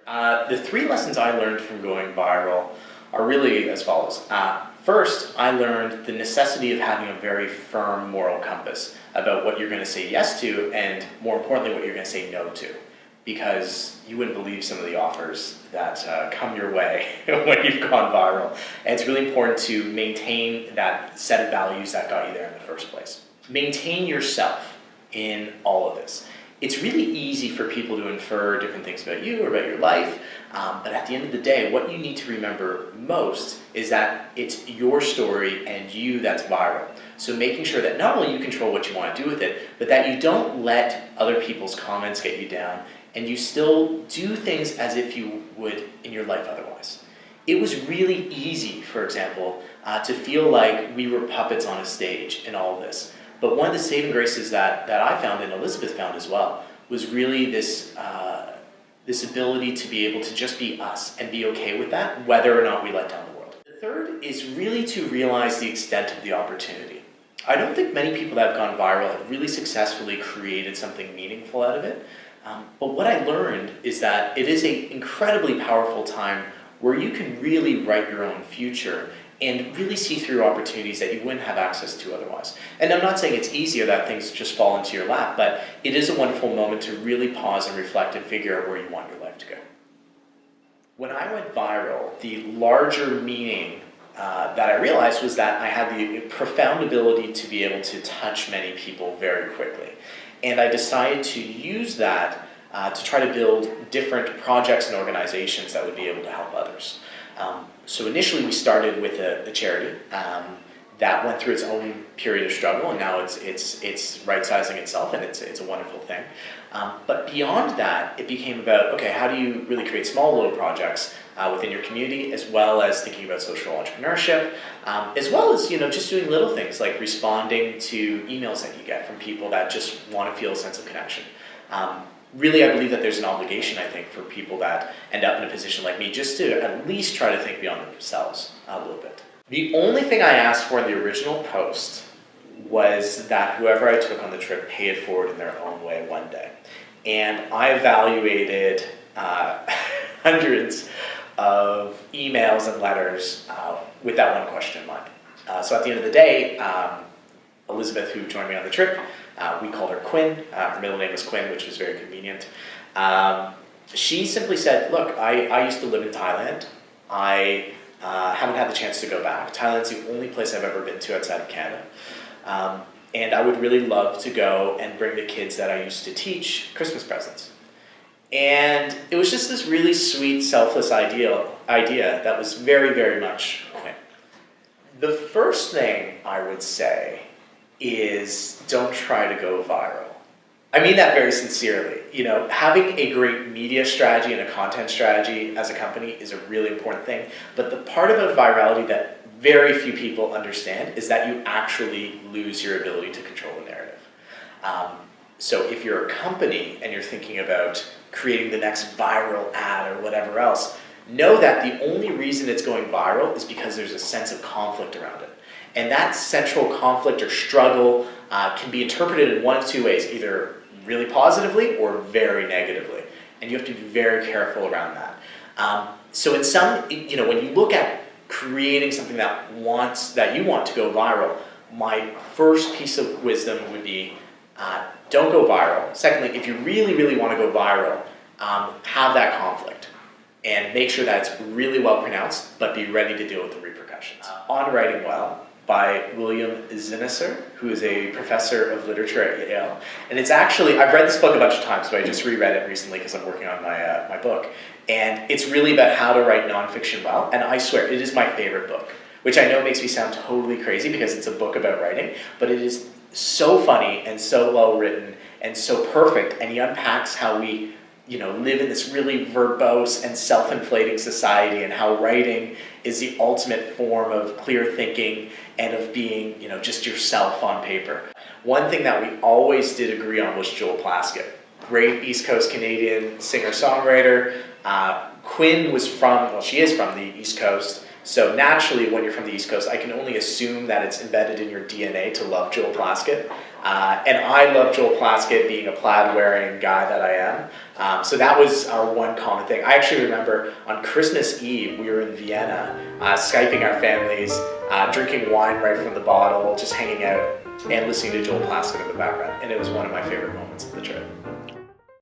The three lessons I learned from going viral are really as follows. First, I learned the necessity of having a very firm moral compass about what you're going to say yes to, and more importantly, what you're going to say no to. Because you wouldn't believe some of the offers that come your way when you've gone viral. And it's really important to maintain that set of values that got you there in the first place. Maintain yourself in all of this. It's really easy for people to infer different things about you or about your life, but at the end of the day, what you need to remember most is that it's your story and you that's viral. So making sure that not only you control what you want to do with it, but that you don't let other people's comments get you down, and you still do things as if you would in your life otherwise. It was really easy, for example, to feel like we were puppets on a stage in all of this. But one of the saving graces that I found, and Elizabeth found as well, was really this ability to be able to just be us and be okay with that, whether or not we let down the world. The third is really to realize the extent of the opportunity. I don't think many people that have gone viral have really successfully created something meaningful out of it. But what I learned is that it is an incredibly powerful time where you can really write your own future and really see through opportunities that you wouldn't have access to otherwise. And I'm not saying it's easier that things just fall into your lap, but it is a wonderful moment to really pause and reflect and figure out where you want your life to go. When I went viral, the larger meaning that I realized was that I had the profound ability to be able to touch many people very quickly. And I decided to use that to try to build different projects and organizations that would be able to help others. So initially we started with a charity that went through its own period of struggle, and now it's right-sizing itself, and it's a wonderful thing. But beyond that, it became about, okay, how do you really create small little projects within your community, as well as thinking about social entrepreneurship, as well as just doing little things like responding to emails that you get from people that just want to feel a sense of connection. Really, I believe that there's an obligation, I think, for people that end up in a position like me just to at least try to think beyond themselves a little bit. The only thing I asked for in the original post was that whoever I took on the trip pay it forward in their own way one day. And I evaluated hundreds of emails and letters with that one question in mind. So at the end of the day, Elizabeth, who joined me on the trip, we called her Quinn. Her middle name was Quinn, which was very convenient. She simply said, look, I used to live in Thailand. I haven't had the chance to go back. Thailand's the only place I've ever been to outside of Canada. And I would really love to go and bring the kids that I used to teach Christmas presents. And it was just this really sweet, selfless idea that was very, very much Quinn. The first thing I would say is don't try to go viral. I mean that very sincerely. Having a great media strategy and a content strategy as a company is a really important thing. But the part about virality that very few people understand is that you actually lose your ability to control the narrative. So if you're a company and you're thinking about creating the next viral ad or whatever else, know that the only reason it's going viral is because there's a sense of conflict around it. And that central conflict or struggle can be interpreted in one of two ways, either really positively or very negatively. And you have to be very careful around that. So in some, when you look at creating something that you want to go viral, my first piece of wisdom would be don't go viral. Secondly, if you really, really want to go viral, have that conflict and make sure that it's really well pronounced, but be ready to deal with the repercussions. On Writing Well, by William Zinisser, who is a professor of literature at Yale. And it's actually, I've read this book a bunch of times, so I just reread it recently because I'm working on my book. And it's really about how to write nonfiction well, and I swear, it is my favorite book, which I know makes me sound totally crazy because it's a book about writing, but it is so funny and so well written and so perfect, and he unpacks how we live in this really verbose and self-inflating society, and how writing is the ultimate form of clear thinking and of being, just yourself on paper. One thing that we always did agree on was Joel Plaskett, great East Coast Canadian singer-songwriter. Quinn she is from the East Coast, so naturally when you're from the East Coast, I can only assume that it's embedded in your DNA to love Joel Plaskett. And I love Joel Plaskett, being a plaid-wearing guy that I am. So that was our one common thing. I actually remember on Christmas Eve, we were in Vienna, Skyping our families, drinking wine right from the bottle, just hanging out and listening to Joel Plaskett in the background. And it was one of my favorite moments of the trip.